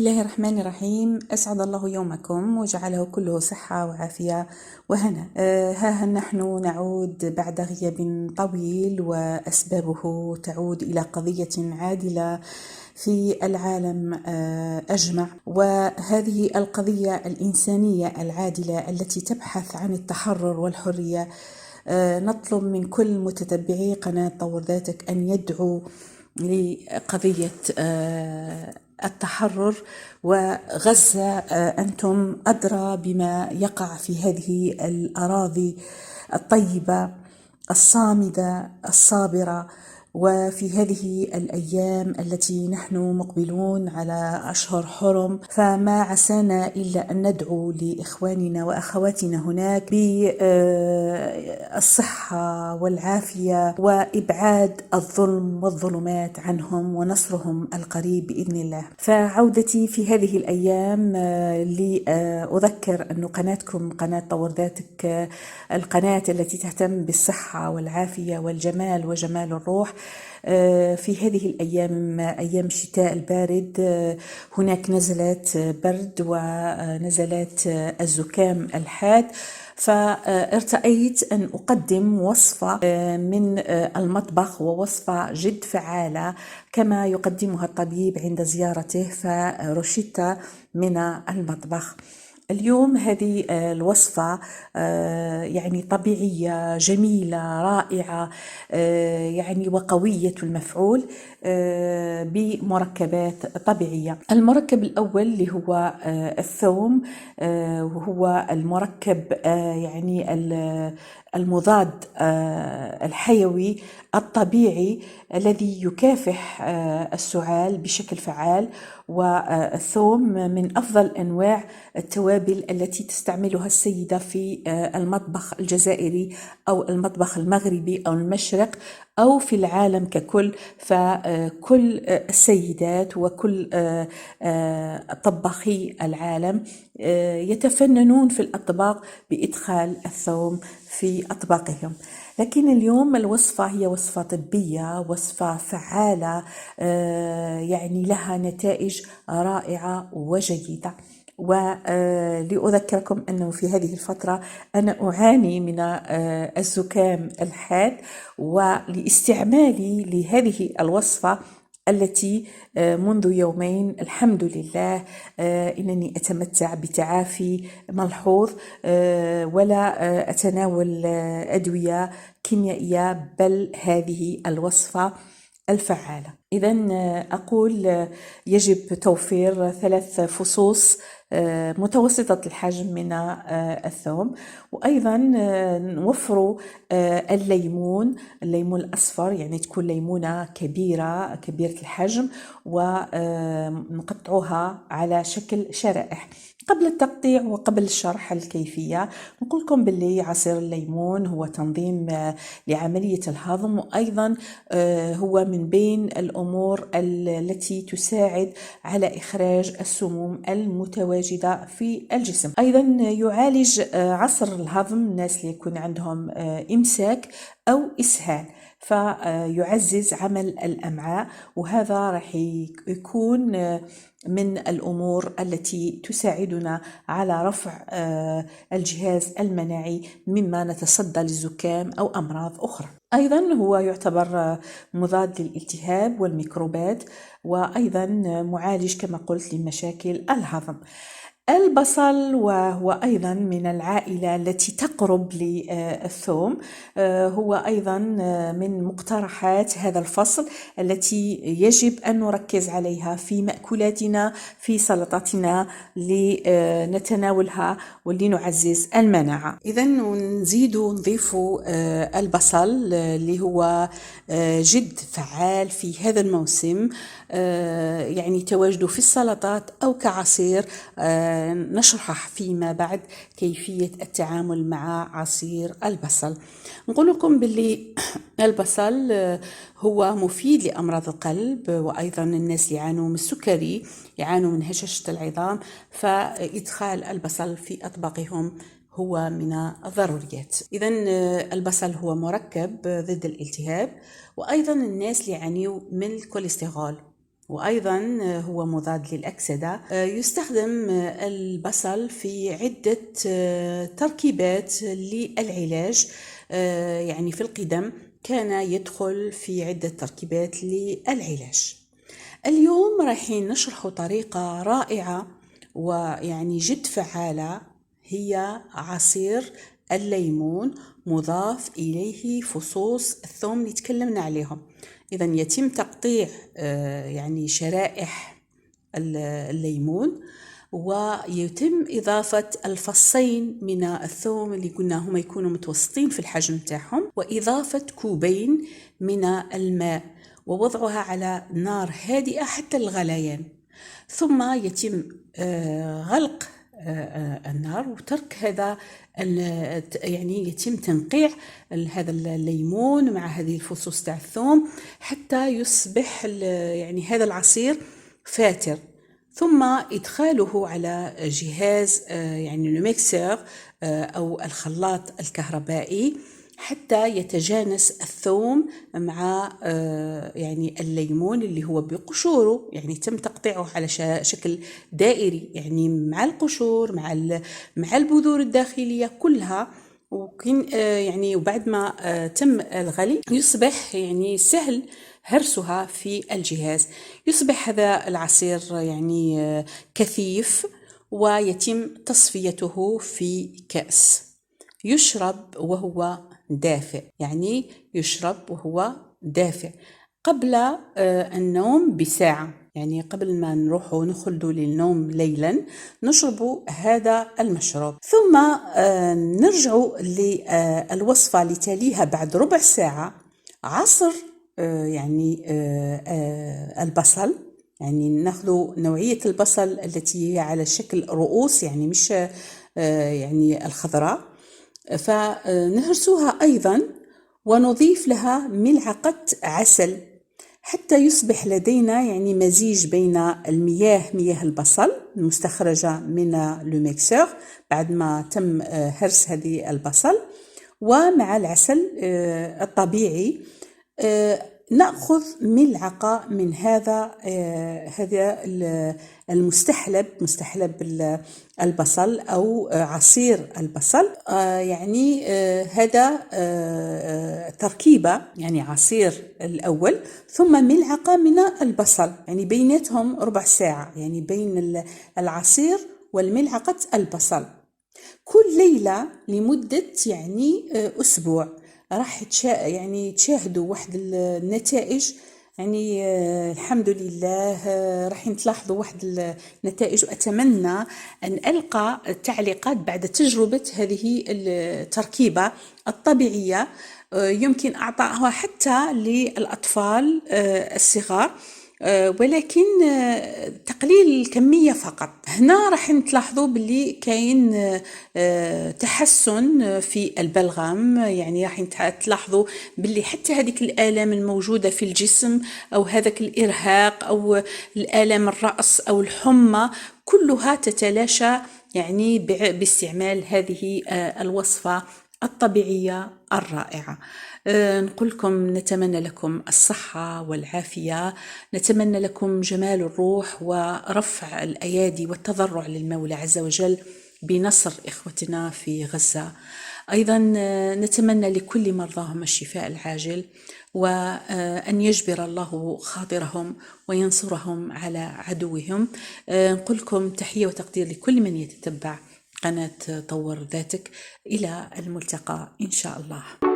الله الرحمن الرحيم. أسعد الله يومكم وجعله كله صحة وعافية وهنا. ها نحن نعود بعد غياب طويل، وأسبابه تعود إلى قضية عادلة في العالم أجمع، وهذه القضية الإنسانية العادلة التي تبحث عن التحرر والحرية. نطلب من كل متتبعي قناة طور ذاتك أن يدعو لقضية التحرر. وغزة أنتم أدرى بما يقع في هذه الأراضي الطيبة الصامدة الصابرة. وفي هذه الأيام التي نحن مقبلون على أشهر حرم، فما عسانا إلا أن ندعو لإخواننا وأخواتنا هناك بالصحة والعافية، وإبعاد الظلم والظلمات عنهم ونصرهم القريب بإذن الله. فعودتي في هذه الأيام لأذكر أن قناتكم قناة طور ذاتك، القناة التي تهتم بالصحة والعافية والجمال وجمال الروح، في هذه الأيام أيام الشتاء البارد هناك نزلات برد ونزلات الزكام الحاد. فارتأيت أن أقدم وصفة من المطبخ، ووصفة جد فعالة كما يقدمها الطبيب عند زيارته، فروشتة من المطبخ. اليوم هذه الوصفة يعني طبيعية جميلة رائعة، يعني وقوية المفعول بمركبات طبيعية. المركب الأول اللي هو الثوم، وهو المركب يعني المضاد الحيوي الطبيعي الذي يكافح السعال بشكل فعال. والثوم من أفضل أنواع التوابل التي تستعملها السيدة في المطبخ الجزائري أو المطبخ المغربي أو المشرق أو في العالم ككل. فكل السيدات وكل طباخي العالم يتفننون في الأطباق بإدخال الثوم في أطباقهم. لكن اليوم الوصفة هي وصفة طبية، وصفة فعالة، يعني لها نتائج رائعة وجيدة. ولأذكركم أنه في هذه الفترة أنا أعاني من الزكام الحاد، ولاستعمالي لهذه الوصفة التي منذ يومين الحمد لله إنني أتمتع بتعافي ملحوظ، ولا أتناول أدوية كيميائية، بل هذه الوصفة الفعالة. إذن أقول يجب توفير 3 فصوص متوسطة الحجم من الثوم، وأيضا نوفر الليمون الأصفر، يعني تكون ليمونة كبيرة الحجم، ونقطعها على شكل شرائح. قبل التقطيع وقبل شرح الكيفية نقول لكم باللي عصير الليمون هو تنظيم لعملية الهضم، وأيضا هو من بين الأمور التي تساعد على إخراج السموم المتواجدة في الجسم. أيضا يعالج عسر الهضم الناس اللي يكون عندهم إمساك أو إسهال، فيعزز عمل الأمعاء، وهذا راح يكون من الأمور التي تساعدنا على رفع الجهاز المناعي مما نتصدى للزكام أو أمراض أخرى. أيضا هو يعتبر مضاد للالتهاب والميكروبات، وأيضا معالج كما قلت لمشاكل الهضم. البصل وهو أيضا من العائلة التي تقرب للثوم، هو أيضا من مقترحات هذا الفصل التي يجب أن نركز عليها في مأكولاتنا في سلطاتنا لنتناولها ولنعزز المناعة. إذا نزيد نضيف البصل اللي هو جد فعال في هذا الموسم، يعني تواجده في السلطات أو كعصير. نشرح فيما بعد كيفية التعامل مع عصير البصل. نقول لكم باللي البصل هو مفيد لأمراض القلب، وأيضا الناس اللي يعانوا من السكري، يعانوا من هشاشة العظام، فإدخال البصل في أطباقهم هو من الضروريات. إذن البصل هو مركب ضد الالتهاب، وأيضا الناس اللي يعانوا من الكوليسترول وأيضا هو مضاد للأكسدة. يستخدم البصل في عدة تركيبات للعلاج. يعني في القدم كان يدخل في عدة تركيبات للعلاج. اليوم رايحين نشرح طريقة رائعة ويعني جد فعالة، هي عصير الليمون مضاف إليه فصوص الثوم اللي تكلمنا عليهم. إذا يتم تقطيع يعني شرائح الليمون، ويتم إضافة الفصين من الثوم اللي قلنا هما يكونوا متوسطين في الحجم تاعهم، وإضافة كوبين من الماء، ووضعها على نار هادئة حتى الغليان. ثم يتم غلق النار وترك هذا يعني يتم تنقيع هذا الليمون مع هذه الفصوص تاع الثوم حتى يصبح يعني هذا العصير فاتر. ثم إدخاله على جهاز يعني الميكسر أو الخلاط الكهربائي حتى يتجانس الثوم مع يعني الليمون اللي هو بقشوره، يعني تم تقطيعه على شكل دائري، يعني مع القشور مع البذور الداخلية كلها. يعني وبعد ما تم الغلي يصبح يعني سهل هرسها في الجهاز. يصبح هذا العصير يعني كثيف، ويتم تصفيته في كأس. يشرب وهو دافئ، يعني يشرب وهو دافئ قبل النوم بساعة، يعني قبل ما نروحوا نخلدوا للنوم ليلا نشرب هذا المشروب. ثم نرجع للوصفة اللي تليها بعد ربع ساعة. عصر يعني البصل، يعني ناخذ نوعية البصل التي هي على شكل رؤوس، يعني مش يعني الخضراء، فنهرسوها أيضا ونضيف لها ملعقة عسل حتى يصبح لدينا يعني مزيج بين مياه البصل المستخرجة من الميكسر بعد ما تم هرس هذه البصل، ومع العسل الطبيعي. نأخذ ملعقة من هذا المستحلب، مستحلب البصل أو عصير البصل. يعني هذا تركيبة، يعني عصير الأول ثم ملعقة من البصل، يعني بيناتهم ربع ساعة، يعني بين العصير والملعقة البصل. كل ليلة لمدة يعني أسبوع راح يعني تشاهدوا واحد النتائج، يعني الحمد لله راح تلاحظوا واحد النتائج. وأتمنى أن ألقى تعليقات بعد تجربة هذه التركيبة الطبيعية، يمكن أعطائها حتى للأطفال الصغار، ولكن تقليل الكمية فقط. هنا راح تلاحظوا باللي كاين تحسن في البلغم، يعني راح تلاحظوا باللي حتى هذيك الآلام الموجودة في الجسم أو هذاك الإرهاق أو الآلام الرأس أو الحمى كلها تتلاشى يعني باستعمال هذه الوصفة الطبيعية الرائعة. نقول لكم نتمنى لكم الصحة والعافية، نتمنى لكم جمال الروح ورفع الأيادي والتضرع للمولى عز وجل بنصر إخوتنا في غزة. أيضا نتمنى لكل مرضاهم الشفاء العاجل، وأن يجبر الله خاطرهم وينصرهم على عدوهم. نقول لكم تحية وتقدير لكل من يتتبع قناة طور ذاتك. إلى الملتقى إن شاء الله.